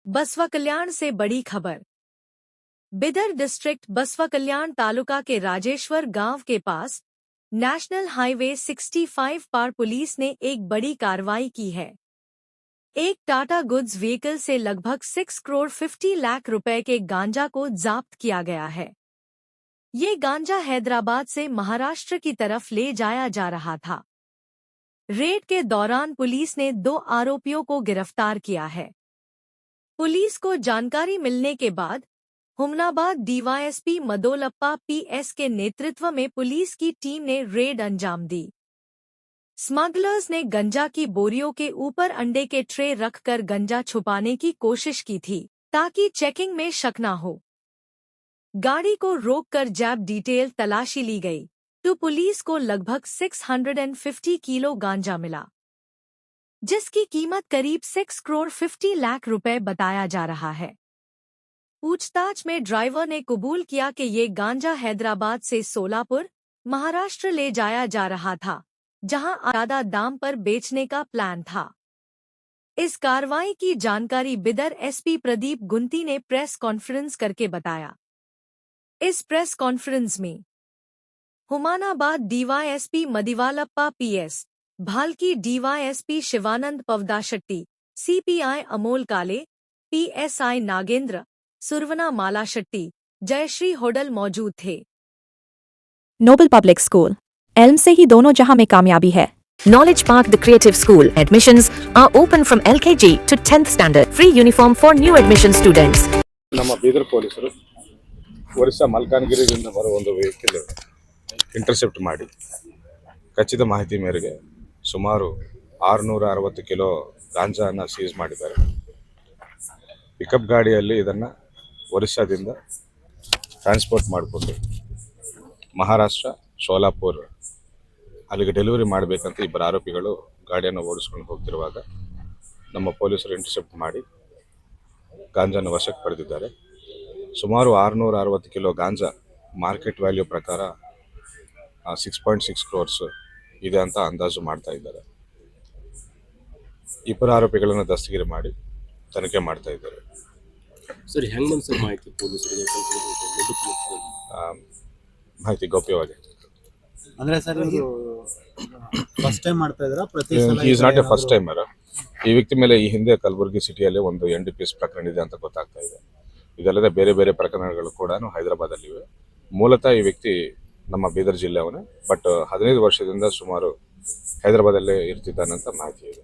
बसवा कल्याण से बड़ी खबर। बिदर डिस्ट्रिक्ट बसवा कल्याण तालुका के राजेश्वर गांव के पास नेशनल हाईवे 65 पर पुलिस ने एक बड़ी कार्रवाई की है। एक टाटा गुड्स व्हीकल से लगभग 6 करोड़ 50 लाख रुपए के गांजा को जब्त किया गया है। ये गांजा हैदराबाद से महाराष्ट्र की तरफ ले जाया जा रहा था। रेड के दौरान पुलिस ने 2 आरोपियों को गिरफ्तार किया है। पुलिस को जानकारी मिलने के बाद हुमनाबाद डीवाईएसपी मदोलप्पा पीएस के नेतृत्व में पुलिस की टीम ने रेड अंजाम दी। स्मगलर्स ने गंजा की बोरियों के ऊपर अंडे के ट्रे रखकर गंजा छुपाने की कोशिश की थी ताकि चेकिंग में शक न हो। गाड़ी को रोककर जैब डिटेल तलाशी ली गई तो पुलिस को लगभग 650 किलो गांजा मिला, जिसकी कीमत करीब 6 करोड़ 50 लाख रुपए बताया जा रहा है। पूछताछ में ड्राइवर ने कबूल किया कि ये गांजा हैदराबाद से सोलापुर, महाराष्ट्र ले जाया जा रहा था, जहां ज्यादा दाम पर बेचने का प्लान था। इस कार्रवाई की जानकारी बिदर एसपी प्रदीप गुंती ने प्रेस कॉन्फ्रेंस करके बताया। इस प्रेस कॉन्फ्रेंस में Humnabad DYSP Madivalappa PS, Bhalki DYSP Shivanand Pavadashetty, CPI Amol Kale, PSI Nagendra, Survana Malashetty, Jayashree Hodal मौजूद थे। नोबल पब्लिक स्कूल एल्म से ही दोनों जहां में कामयाबी है। Knowledge Park The Creative School admissions are open from LKG to 10th standard. Free uniform for new admission students. ನಮ್ಮ ಬೀದರ್ ಪೊಲೀಸರು ಒರಿಸ್ಸಾ ಮಲ್ಕಾನ್ಗಿರಿಯಿಂದ ಬರುವ ಒಂದು ವೆಹಿಕಲ್ ಇಂಟರ್ಸೆಪ್ಟ್ ಮಾಡಿ ಖಚಿತ ಮಾಹಿತಿ ಮೇರೆಗೆ ಸುಮಾರು 660 ಕಿಲೋ ಗಾಂಜಾನ ಸೀಸ್ ಮಾಡಿದ್ದಾರೆ। ಪಿಕಪ್ ಗಾಡಿಯಲ್ಲಿ ಇದನ್ನು ಒರಿಸ್ಸಾದಿಂದ ಟ್ರಾನ್ಸ್ಪೋರ್ಟ್ ಮಾಡಿಕೊಂಡು ಮಹಾರಾಷ್ಟ್ರ ಸೋಲಾಪುರ್ ಅಲ್ಲಿಗೆ ಡೆಲಿವರಿ ಮಾಡಬೇಕಂತ ಇಬ್ಬರು ಆರೋಪಿಗಳು ಗಾಡಿಯನ್ನು ಓಡಿಸ್ಕೊಂಡು ಹೋಗ್ತಿರುವಾಗ ನಮ್ಮ ಪೊಲೀಸರು ಇಂಟರ್ಸೆಪ್ಟ್ ಮಾಡಿ ಗಾಂಜಾನ ವಶಕ್ಕೆ ಪಡೆದಿದ್ದಾರೆ। ಸುಮಾರು 660 ಕಿಲೋ ಗಾಂಜಾ ಮಾರ್ಕೆಟ್ ವ್ಯಾಲ್ಯೂ ಪ್ರಕಾರ 6.6 ಕ್ರೋರ್ಸ್ ಇದೆ ಅಂತ ಅಂದಾಜು ಮಾಡ್ತಾ ಇದ್ದಾರೆ। ಇಬ್ಬರು ಆರೋಪಿಗಳನ್ನು ದಸ್ತಗಿರಿ ಮಾಡಿ ತನಿಖೆ ಮಾಡ್ತಾ ಇದ್ದಾರೆ। ಸರ್ ಹೆಂಗ್ ಸರ್ ಮಾಹಿತಿ ಪೊಲೀಸರಿಗೆ ಮಾಹಿತಿ ಗೌಪ್ಯವಾಗಿ ಅಂದ್ರೆ ಸರ್ ಇದು ಫಸ್ಟ್ ಟೈಮ್ ಮಾಡ್ತಾ ಇದ್ದೀರಾ? ಪ್ರತಿ ಸಲ is not A first timer. ಈ ವ್ಯಕ್ತಿ ಮೇಲೆ ಈ ಹಿಂದೆ ಕಲಬುರಗಿ ಸಿಟಿಯಲ್ಲಿ ಒಂದು NDPS ಪ್ರಕರಣ ಇದೆ ಅಂತ ಗೊತ್ತಾಗ್ತಾ ಇದೆ। ಇದಲ್ಲದೆ ಬೇರೆ ಬೇರೆ ಪ್ರಕರಣಗಳು ಕೂಡ ಹೈದರಾಬಾದಲ್ಲಿವೆ। ಮೂಲತಃ ಈ ವ್ಯಕ್ತಿ ನಮ್ಮ ಬೀದರ್ ಜಿಲ್ಲೆಯವನೇ, ಬಟ್ 15 ವರ್ಷದಿಂದ ಸುಮಾರು ಹೈದರಾಬಾದಲ್ಲೇ ಇರ್ತಿದ್ದಾನಂತ ಮಾಹಿತಿ ಇದೆ।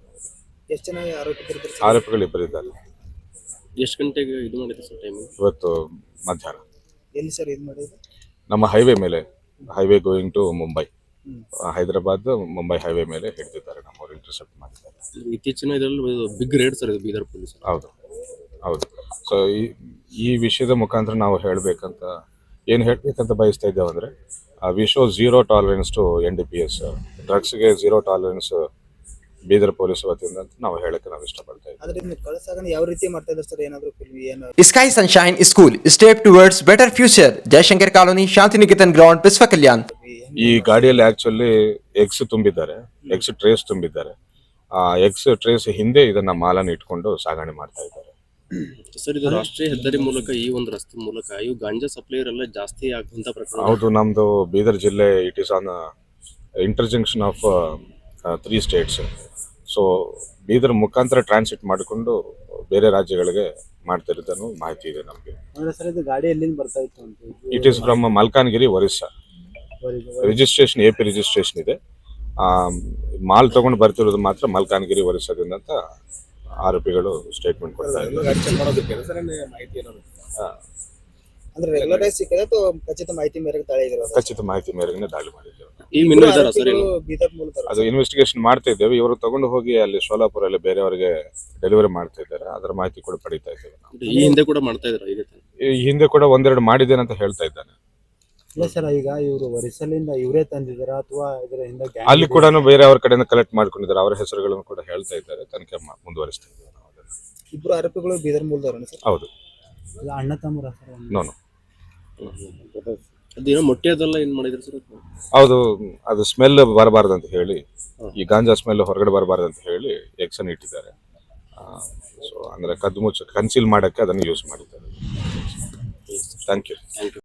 ಎಷ್ಟು ಜನ ಆರೋಪಿಗಳು ಇಬ್ಬರು ಇದ್ದಾರೆ। ಎಷ್ಟು ಗಂಟೆಗೆ ಇದು ಮಾಡಿದೆ ಸರ್ ಟೈಮಿಂಗ್? ಇವತ್ತು ಮಧ್ಯಾಹ್ನ ಎಲ್ಲಿ ಸರ್ ಇದು ಮಾಡಿದ್ರು? ನಮ್ಮ ಹೈವೇ ಮೇಲೆ, highway going to Mumbai, Hyderabad Mumbai highway ಮೇಲೆ ಹಿಡಿದಿದ್ದಾರೆ, ನಮ್ಮವರು ಇಂಟರ್ಸೆಪ್ಟ್ ಮಾಡಿದ್ದಾರೆ। ಇತ್ತೀಚಿನ ಇದರಲ್ಲಿ ಬಿಗ್ ರೇಡ್ ಸರ್ ಇದು ಬೀದರ್ ಪೊಲೀಸ್। ಹೌದು ಹೌದು। ಸೊ ಈ ವಿಷಯದ ಮುಖಾಂತರ ನಾವು ಏನು ಹೇಳಬೇಕಂತ ಬಯಸ್ತಾ ಇದ್ದೇವೆ ಅಂದರೆ, we show zero tolerance to NDPS, ಡ್ರಗ್ಸ್ಗೆ ಝೀರೋ ಟಾಲರೆನ್ಸ್ ಬೀದರ್ ಪೊಲೀಸ್ ವತಿಯಿಂದ ಅಂತ ನಾವು ಹೇಳಕ್ಕೆ ನಾವು ಇಷ್ಟಪಡ್ತಾ ಇದ್ದೀವಿ। ಯಾವ ರೀತಿ ಮಾಡ್ತಾ ಇದ್ದಾರೆ ಸರ್? ಏನಾದರೂ Sky Sunshine School, step towards better future. Jaishankar colony, Shantiniketan ground, Basava Kalyan. ಈ ಗಾಡಿಯಲ್ಲಿ ಆಕ್ಚುಲಿ ಎಗ್ಸ್ ತುಂಬಿದ್ದಾರೆ, ಎಗ್ಸ್ ಟ್ರೇಸ್ ತುಂಬಿದ್ದಾರೆ। ಆ ಎಗ್ಸ್ ಟ್ರೇಸ್ ಹಿಂದೆ ಇದನ್ನ ಮಾಲನ್ನು ಇಟ್ಕೊಂಡು ಸಾಗಣೆ ಮಾಡ್ತಾ ಇದ್ದಾರೆ। ಸರ್ ಇದು ರಾಷ್ಟ್ರೀಯ ಹೆದ್ದಾರಿ ಮೂಲಕ ಈ ಒಂದು ರಸ್ತೆ ಮೂಲಕ ಇವು ಗಾಂಜಾ ಸಪ್ಲೈಯರ್ ಎಲ್ಲ ಜಾಸ್ತಿ ಆಗುವಂತ ಪ್ರಕರಣ? ಹೌದು, ನಮ್ದು ಬೀದರ್ ಜಿಲ್ಲೆ it is an interjunction of 3 states. So Bidar ಮುಖಾಂತರ ಟ್ರಾನ್ಸಿಟ್ ಮಾಡಿಕೊಂಡು ಬೇರೆ ರಾಜ್ಯಗಳಿಗೆ ಮಾಡ್ತಿರೋದನ್ನು ಮಾಹಿತಿ ಇದೆ ನಮಗೆ। ಸರ್ ಇದು ಗಾಡಿ ಎಲ್ಲಿಂದ ಬರ್ತಾ ಇತ್ತು ಅಂತ? It is from Malkajgiri, Orissa. Registration AP registration ಇದೆ। ಮಾಲ್ ತಗೊಂಡು ಬರ್ತಿರೋದು ಮಾತ್ರ ಮಲ್ಕಾನ್ಗಿರಿ, ಒರಿಸ್ಸಾದಿಂದ ಅಂತ ಆರೋಪಿಗಳು ಸ್ಟೇಟ್ಮೆಂಟ್ ಕೊಡ್ತಾ ಇದ್ದಾರೆ। ಅಂದ್ರೆ ರೆಗ್ಯುಲರೈಸ್ ಸಿಕ್ಕಿದೆ ಅಥವಾ ಖಚಿತ ಮಾಹಿತಿ ಮೇರೆಗೆ ದಾಳಿ ಆಗಿರೋದು? ಖಚಿತ ಮಾಹಿತಿ ಮೇರೆಗೆ ದಾಳಿ ಮಾಡಿದ್ದೇವೆ। ಈ ಮಿನ್ನು ಇದಾರ ಸರ್ ಏನು? ಬೀದರ್ ಮೂಲಕ ಅದು ಇನ್ವೆಸ್ಟಿಗೇಷನ್ ಮಾಡ್ತಾ ಇದ್ದೇವೆ। ಇವರು ತಗೊಂಡು ಹೋಗಿ ಅಲ್ಲಿ ಸೋಲಾಪುರಲ್ಲಿ ಬೇರೆಯವರಿಗೆ ಡೆಲಿವರಿ ಮಾಡ್ತಾ ಇದ್ದಾರೆ, ಅದರ ಮಾಹಿತಿ ಕೂಡ ಪಡಿತಾ ಇದ್ದೇವೆ ನಾವು। ಈ ಹಿಂದೆ ಕೂಡ ಮಾಡ್ತಾ ಇದ್ರ? ಈ ಹಿಂದೆ ಕೂಡ ಒಂದೆರಡು ಮಾಡಿದ್ದೇನೆ ಅಂತ ಹೇಳ್ತಾ ಇದ್ದಾನೆ। ಇಲ್ಲ ಸರ್, ಈಗ ಇವರು ಒರಿಸ್ಸಾಲಿಂದ ಇವರೇ ತಂದಿದ್ದಾರಾ ಅಥವಾ ಇದರ ಹಿಂದೆ ಅಲ್ಲಿ ಕೂಡ ಬೇರೆಯವ್ರ ಕಡೆಯಿಂದ ಕಲೆಕ್ಟ್ ಮಾಡ್ಕೊಂಡಿದ್ದಾರೆ, ಅವರ ಹೆಸರುಗಳನ್ನು ಕೂಡ ಹೇಳ್ತಾ ಇದ್ದಾರೆ, ತನಿಖೆ ಮುಂದುವರಿಸ್ತಾ ಇದ್ದೇವೆ ನಾವು ಅದನ್ನು। ಇಬ್ಬರು ಆರೋಪಿಗಳು ಬೀದರ್ ಮೂಲದವರೇ ಸರ್? ಹೌದು। ಅಣ್ಣ ತಮ್ಮರ ಸರ್? ನೋನು ಅದೇನೋ ಮೊಟ್ಟೆ ಅದೆಲ್ಲ ಏನ್ ಮಾಡಿದ್ರು ಸರ್? ಹೌದು, ಅದು ಸ್ಮೆಲ್ ಬರಬಾರ್ದು ಅಂತ ಹೇಳಿ, ಈ ಗಾಂಜಾ ಸ್ಮೆಲ್ ಹೊರಗಡೆ ಬರಬಾರ್ದು ಅಂತ ಹೇಳಿ ಎಗ್ಸನ್ನು ಇಟ್ಟಿದ್ದಾರೆ। ಸೊ ಅಂದರೆ ಕದ್ದು ಮುಚ್ಚ ಕನ್ಸೀಲ್ ಮಾಡೋಕ್ಕೆ ಅದನ್ನು ಯೂಸ್ ಮಾಡಿದ್ದಾರೆ. Thank you.